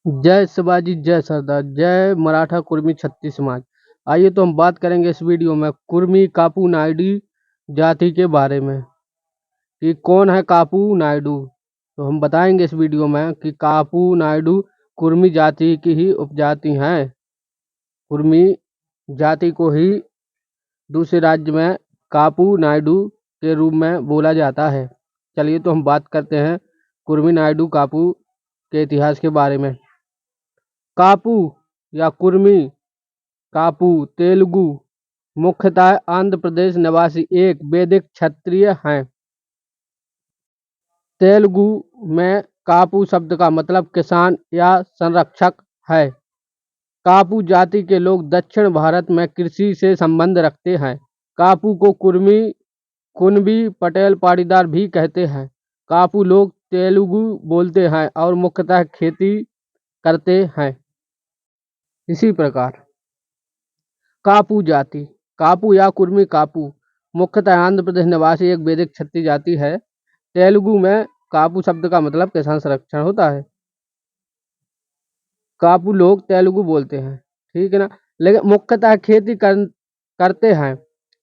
जय शिवाजी, जय सरदार, जय मराठा कुर्मी छत्तीस समाज। आइए तो हम बात करेंगे इस वीडियो में कुर्मी कापू नायडू जाति के बारे में कि कौन है कापू नायडू। तो हम बताएंगे इस वीडियो में कि कापू नायडू कुर्मी जाति की ही उपजाति हैं। कुर्मी जाति को ही दूसरे राज्य में कापू नायडू के रूप में बोला जाता है। चलिए तो हम बात करते हैं कुर्मी नायडू कापू के इतिहास के बारे में। कापू या कुर्मी कापू तेलुगु मुख्यतः आंध्र प्रदेश निवासी एक वैदिक क्षत्रिय हैं। तेलुगु में कापू शब्द का मतलब किसान या संरक्षक है। कापू जाति के लोग दक्षिण भारत में कृषि से संबंध रखते हैं। कापू को कुर्मी कुनबी पटेल पाटीदार भी कहते हैं। कापू लोग तेलुगु बोलते हैं और मुख्यतः खेती करते हैं। इसी प्रकार कापू जाति कापू या कुर्मी कापू मुख्यतः आंध्र प्रदेश निवासी एक वैदिक क्षत्रिय जाति है। तेलुगु में कापू शब्द का मतलब किसान संरक्षण होता है। कापू लोग तेलुगु बोलते हैं, ठीक है ना, लेकिन मुख्यतः खेती करते हैं।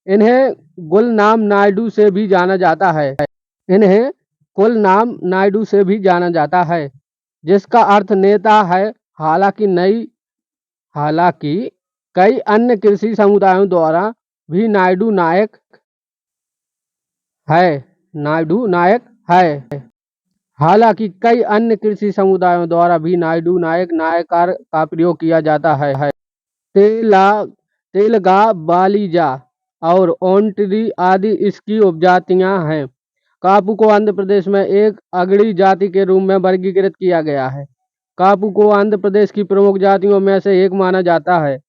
इन्हें गुलनाम नायडू से भी जाना जाता है। इन्हें कुलनाम नायडू से भी जाना जाता है, जिसका अर्थ नेता है। हालांकि कई अन्य कृषि समुदायों द्वारा भी नायडू नायक है। हालांकि कई अन्य कृषि समुदायों द्वारा भी नायडू नायकार का प्रयोग किया जाता है। तेलगा बालीजा और ओंटरी आदि इसकी उपजातियां हैं। कापू को आंध्र प्रदेश में एक अगड़ी जाति के रूप में वर्गीकृत किया गया है। कापू को आंध्र प्रदेश की प्रमुख जातियों में से एक माना जाता है।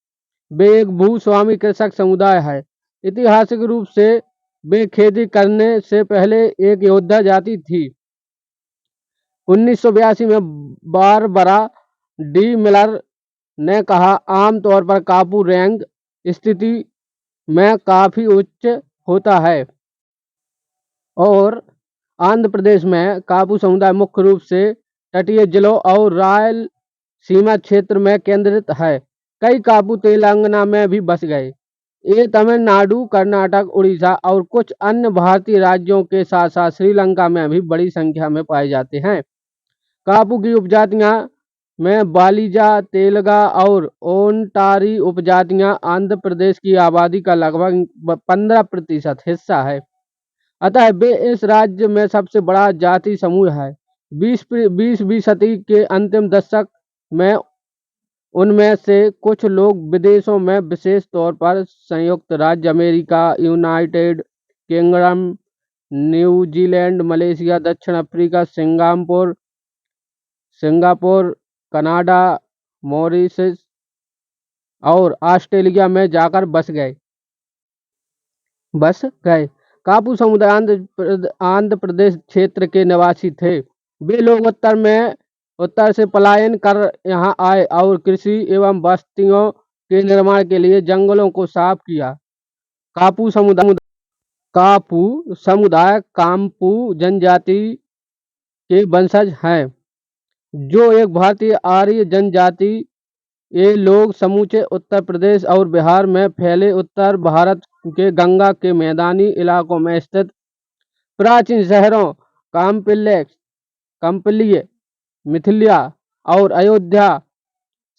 वे एक भूस्वामी कृषक समुदाय है। ऐतिहासिक रूप से वे खेती करने से पहले एक योद्धा जाति थी। 1982 में बारबरा डी मिलर ने कहा, आमतौर पर कापू रैंक स्थिति में काफी उच्च होता है और आंध्र प्रदेश में कापू समुदाय मुख्य रूप से तटीय जिलों और रायल सीमा क्षेत्र में केंद्रित है। कई कापू तेलंगाना में भी बस गए। ये तमिलनाडु, कर्नाटक, उड़ीसा और कुछ अन्य भारतीय राज्यों के साथ साथ श्रीलंका में भी बड़ी संख्या में पाए जाते हैं। कापू की उपजातियां में बालीजा, तेलगा और ओंटारी उपजातियां आंध्र प्रदेश की आबादी का लगभग 15% हिस्सा है। अतः वे इस राज्य में सबसे बड़ा जाति समूह है। 20वीं सदी के अंतिम दशक में उनमें से कुछ लोग विदेशों में, विशेष तौर पर संयुक्त राज्य America, United kingdom, New Zealand, Malaysia, दक्षिण अफ्रीका, सिंगापुर, कनाडा, मॉरिशस और ऑस्ट्रेलिया में जाकर बस गए। कापू समुदाय आंध्र प्रदेश क्षेत्र के निवासी थे। वे लोग उत्तर से पलायन कर यहाँ आए और कृषि एवं बस्तियों के निर्माण के लिए जंगलों को साफ किया। कापू समुदाय काम्पू जनजाति के वंशज हैं, जो एक भारतीय आर्य जनजाति। ये लोग समूचे उत्तर प्रदेश और बिहार में फैले उत्तर भारत के गंगा के मैदानी इलाकों में स्थित प्राचीन शहरों कंपिल्य, मिथिला और अयोध्या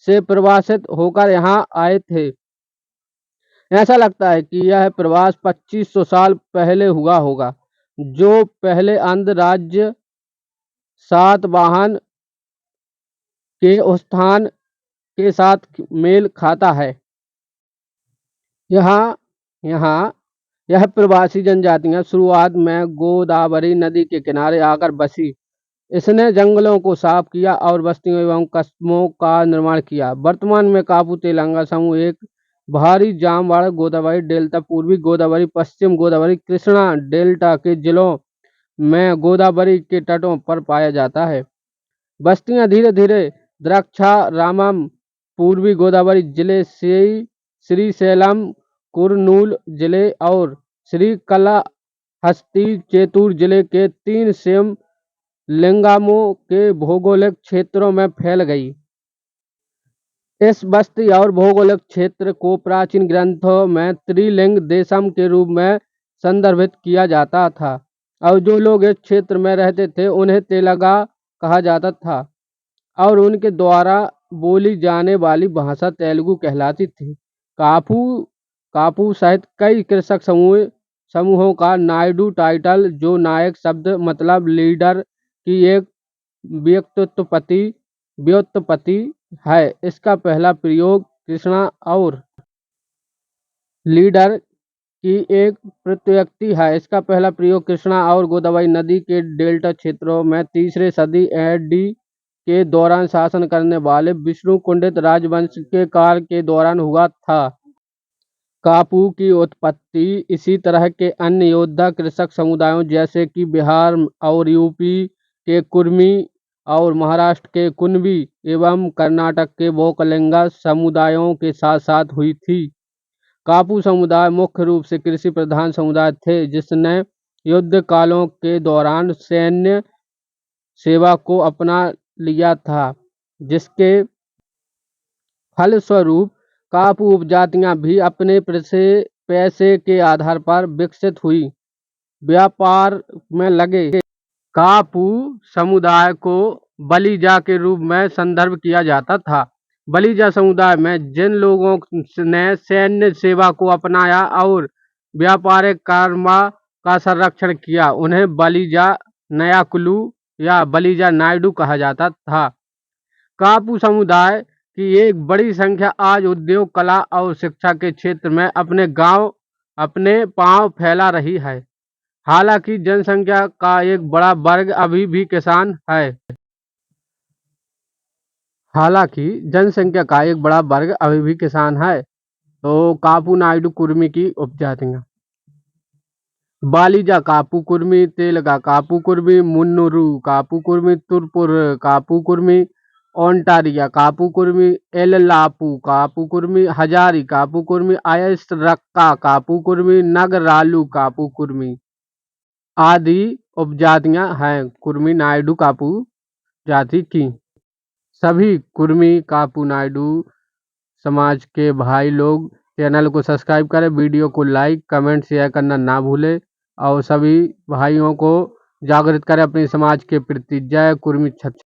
से प्रवासित होकर यहाँ आए थे। ऐसा लगता है कि यह प्रवास 2500 साल पहले हुआ होगा, जो पहले आंध्र राज्य सातवाहन के उत्थान के साथ मेल खाता है। यह प्रवासी जनजातियां शुरुआत में गोदावरी नदी के किनारे आकर बसी। इसने जंगलों को साफ किया और बस्तियों एवं कस्बों का निर्माण किया। वर्तमान में कापू तेलंगाना समूह एक भारी जामवाड़ा गोदावरी डेल्टा, पूर्वी गोदावरी, पश्चिम गोदावरी, कृष्णा डेल्टा के जिलों में गोदावरी के तटों पर पाया जाता है। बस्तियां धीरे धीरे द्राक्षारामम, पूर्वी गोदावरी जिले, श्रीशैलम, कुरनूल जिले और श्रीकालाहस्ती चेतूर जिले के 3 लिंगामों के भौगोलिक क्षेत्रों में फैल गई। इस बस्ती और भौगोलिक क्षेत्र को प्राचीन ग्रंथों में त्रिलिंग देशम के रूप में संदर्भित किया जाता था और जो लोग इस क्षेत्र में रहते थे उन्हें तेलगा कहा जाता था और उनके द्वारा बोली जाने वाली भाषा तेलुगु कहलाती थी। कापू कापू सहित कई कृषक समूहों का नायडू टाइटल, जो नायक शब्द मतलब लीडर की एक व्युत्पत्ति व्युत्पत्ति है, इसका पहला प्रयोग कृष्णा और लीडर की एक प्रत्युक्ति है। इसका पहला प्रयोग कृष्णा और गोदावरी नदी के डेल्टा क्षेत्रों में 3री सदी AD के दौरान शासन करने वाले विष्णु कुंडित राजवंश के काल के दौरान हुआ था। कापू की उत्पत्ति इसी तरह के अन्य योद्धा कृषक समुदायों जैसे कि बिहार और यूपी के कुर्मी और महाराष्ट्र के कुनबी एवं कर्नाटक के वोकलिंगा समुदायों के साथ साथ हुई थी। कापू समुदाय मुख्य रूप से कृषि प्रधान समुदाय थे जिसने युद्ध कालों के दौरान सैन्य सेवा को अपना लिया था, जिसके फलस्वरूप कापू उपजातियां भी अपने पैसे के आधार पर विकसित हुई, व्यापार में लगे। कापू समुदाय को बलिजा के रूप में संदर्भ किया जाता था। बलिजा समुदाय में जिन लोगों ने सैन्य सेवा को अपनाया और व्यापारिक कर्म का संरक्षण किया उन्हें बलिजा नायकुलु या बलिजा नायडू कहा जाता था। कापू समुदाय की एक बड़ी संख्या आज उद्योग, कला और शिक्षा के क्षेत्र में अपने पांव फैला रही है। हालांकि जनसंख्या का एक बड़ा वर्ग अभी भी किसान है। तो कापू नायडू कुर्मी की उपजातियां: बालिजा कापू कुर्मी, तेलगा कापू कुर्मी, मुन्नूरू कापू कुर्मी, तुरपुर कापू कुर्मी, ओंटारिया कापू कुर्मी, एललापू कापू कुर्मी, हजारी कापू कुर्मी, आयसरक्का कापू कुर्मी, नगरालू कापू कुर्मी आदि उपजातियां हैं कुर्मी नायडू कापू जाति की। सभी कुर्मी कापू नायडू समाज के भाई लोग चैनल को सब्सक्राइब करें, वीडियो को लाइक कमेंट शेयर करना ना भूलें और सभी भाइयों को जागृत करें अपने समाज के प्रति। जय कुर्मी छत्तीसगढ़।